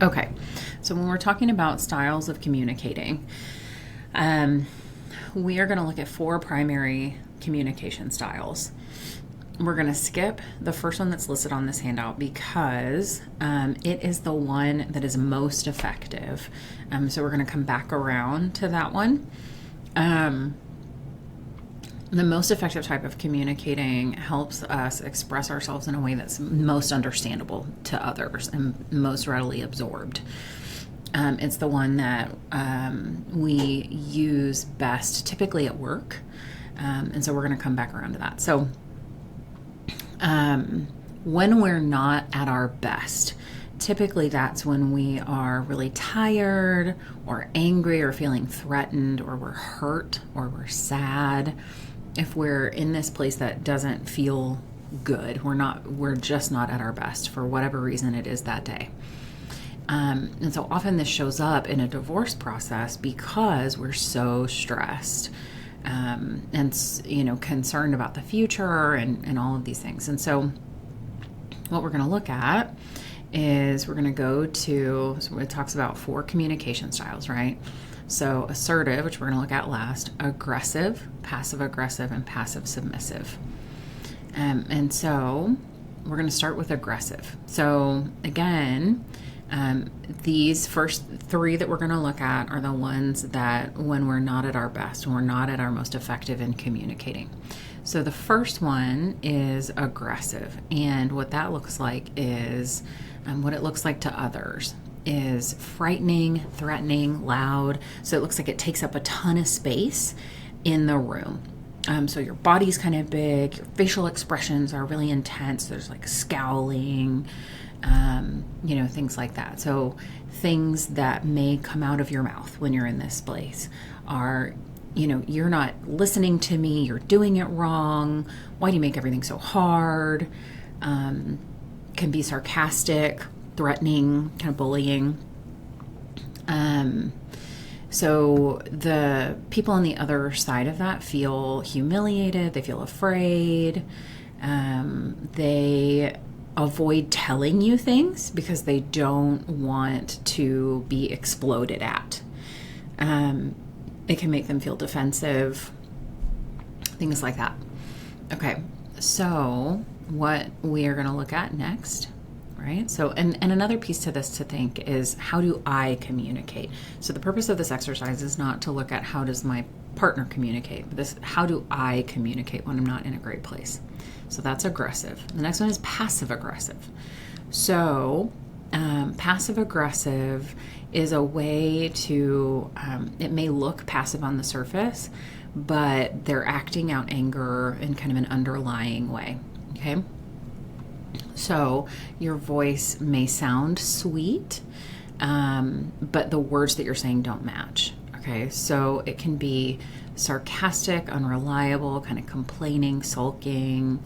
Okay, so when we're talking about styles of communicating, we are going to look at 4 primary communication styles. We're going to skip the first one that's listed on this handout because it is the one that is most effective. So we're going to come back around to that one. The most effective type of communicating helps us express ourselves in a way that's most understandable to others and most readily absorbed. It's the one that we use best typically at work. And so we're going to come back around to that. So when we're not at our best, typically that's when we are really tired or angry or feeling threatened or we're hurt or we're sad. If we're in this place that doesn't feel good, we're just not at our best for whatever reason it is that day. And so often this shows up in a divorce process because we're so stressed and concerned about the future and all of these things. And so what we're going to look at is we're going to go to, so it talks about 4 communication styles, right? So assertive, which we're going to look at last, aggressive, passive aggressive, and passive submissive. And so we're going to start with aggressive. So again, these first 3 that we're going to look at are the ones that when we're not at our best, when we're not at our most effective in communicating. So the first one is aggressive. And what that looks like is what it looks like to others is frightening, threatening, loud. So it looks like it takes up a ton of space in the room. So your body's kind of big, your facial expressions are really intense. There's like scowling, things like that. So things that may come out of your mouth when you're in this place are, you're not listening to me, you're doing it wrong. Why do you make everything so hard? Can be sarcastic, threatening, kind of bullying. So the people on the other side of that feel humiliated, they feel afraid, they avoid telling you things because they don't want to be exploded at. It can make them feel defensive, things like that. Okay, so what we are going to look at next, right? So, and another piece to this to think is, how do I communicate? So the purpose of this exercise is not to look at how does my partner communicate, but how do I communicate when I'm not in a great place? So that's aggressive. The next one is passive aggressive. So passive aggressive is a way to, it may look passive on the surface, but they're acting out anger in kind of an underlying way. Okay. So your voice may sound sweet, but the words that you're saying don't match. Okay. So it can be sarcastic, unreliable, kind of complaining, sulking,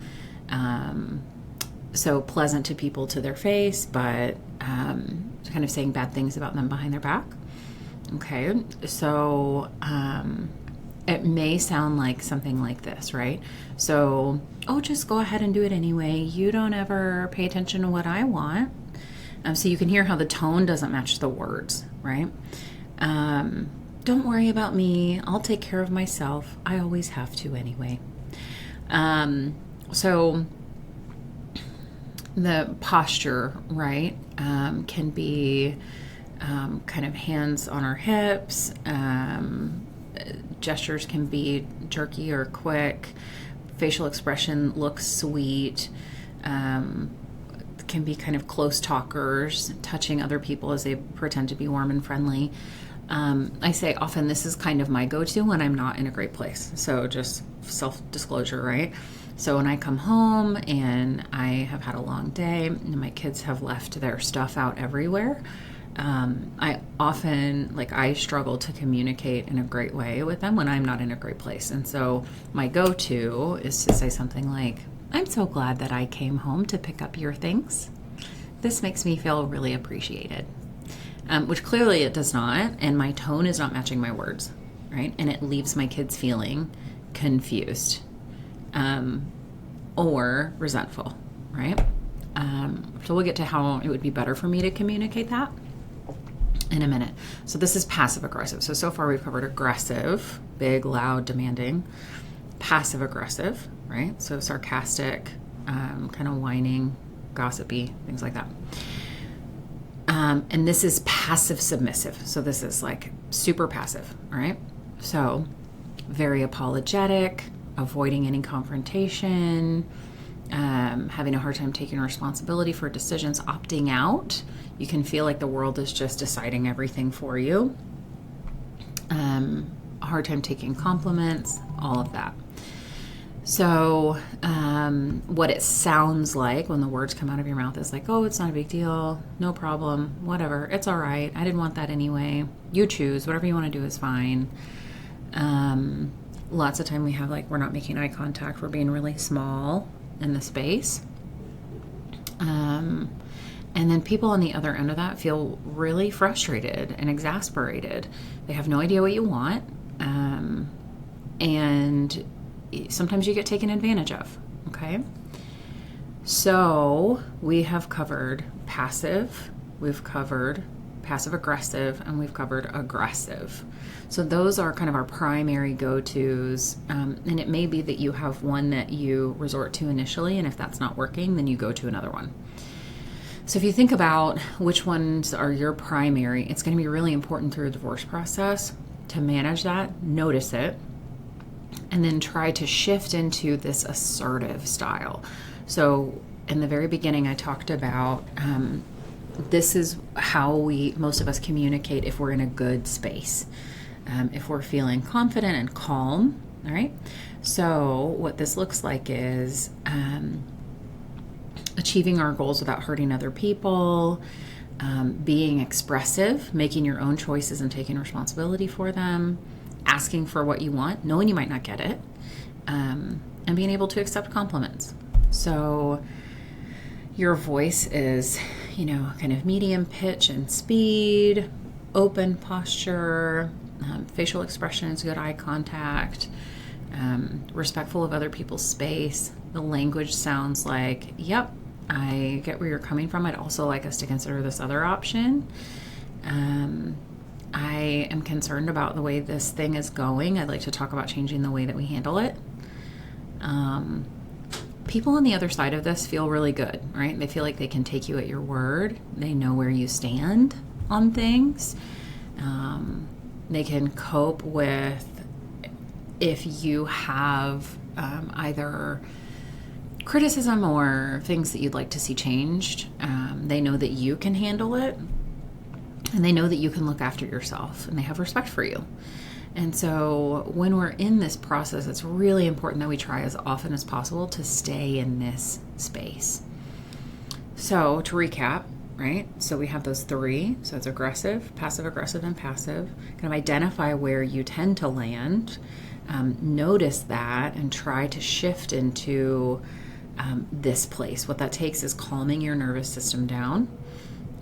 so pleasant to people to their face, but kind of saying bad things about them behind their back. Okay. So it may sound like something like this, right? So, just go ahead and do it anyway. You don't ever pay attention to what I want. So you can hear how the tone doesn't match the words, right? Don't worry about me. I'll take care of myself. I always have to anyway. So the posture, right, can be kind of hands on our hips. Gestures can be jerky or quick. Facial expression looks sweet. Can be kind of close talkers, touching other people as they pretend to be warm and friendly. I say often this is kind of my go-to when I'm not in a great place. So just self-disclosure, right? So when I come home and I have had a long day and my kids have left their stuff out everywhere, I often, I struggle to communicate in a great way with them when I'm not in a great place. And so my go-to is to say something like, I'm so glad that I came home to pick up your things. This makes me feel really appreciated. Which clearly it does not, and my tone is not matching my words, right? And it leaves my kids feeling confused or resentful, right? So we'll get to how it would be better for me to communicate that. in a minute. So this is passive aggressive. So far we've covered aggressive, big, loud, demanding. Passive aggressive, right? So sarcastic, kind of whining, gossipy, things like that. And this is passive submissive. So this is like super passive, all right? So very apologetic, avoiding any confrontation, having a hard time taking responsibility for decisions, opting out. You can feel like the world is just deciding everything for you. A hard time taking compliments, all of that. So what it sounds like when the words come out of your mouth is like, oh, it's not a big deal, no problem, whatever, it's all right, I didn't want that anyway, you choose, whatever you want to do is fine. Lots of time we have like, we're not making eye contact, we're being really small in the space. And then people on the other end of that feel really frustrated and exasperated. They have no idea what you want. And sometimes you get taken advantage of, okay? So we have covered passive, we've covered passive aggressive, and we've covered aggressive. So those are kind of our primary go-tos. And it may be that you have one that you resort to initially, and if that's not working, then you go to another one. So if you think about which ones are your primary, it's going to be really important through a divorce process to manage that, notice it, and then try to shift into this assertive style. So in the very beginning, I talked about this is how most of us communicate if we're in a good space, if we're feeling confident and calm, all right? So what this looks like is achieving our goals without hurting other people, being expressive, making your own choices and taking responsibility for them, asking for what you want, knowing you might not get it, and being able to accept compliments. So your voice is, kind of medium pitch and speed, open posture, facial expressions, good eye contact, respectful of other people's space. The language sounds like, yep, I get where you're coming from. I'd also like us to consider this other option. I am concerned about the way this thing is going. I'd like to talk about changing the way that we handle it. People on the other side of this feel really good, right? They feel like they can take you at your word. They know where you stand on things. They can cope with if you have either criticism or things that you'd like to see changed. They know that you can handle it, and they know that you can look after yourself, and they have respect for you. And so when we're in this process, it's really important that we try as often as possible to stay in this space. So to recap, right? So we have those three. So it's aggressive, passive aggressive, and passive. Kind of identify where you tend to land. Notice that and try to shift into this place. What that takes is calming your nervous system down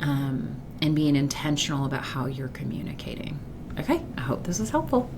and being intentional about how you're communicating. Okay, I hope this was helpful.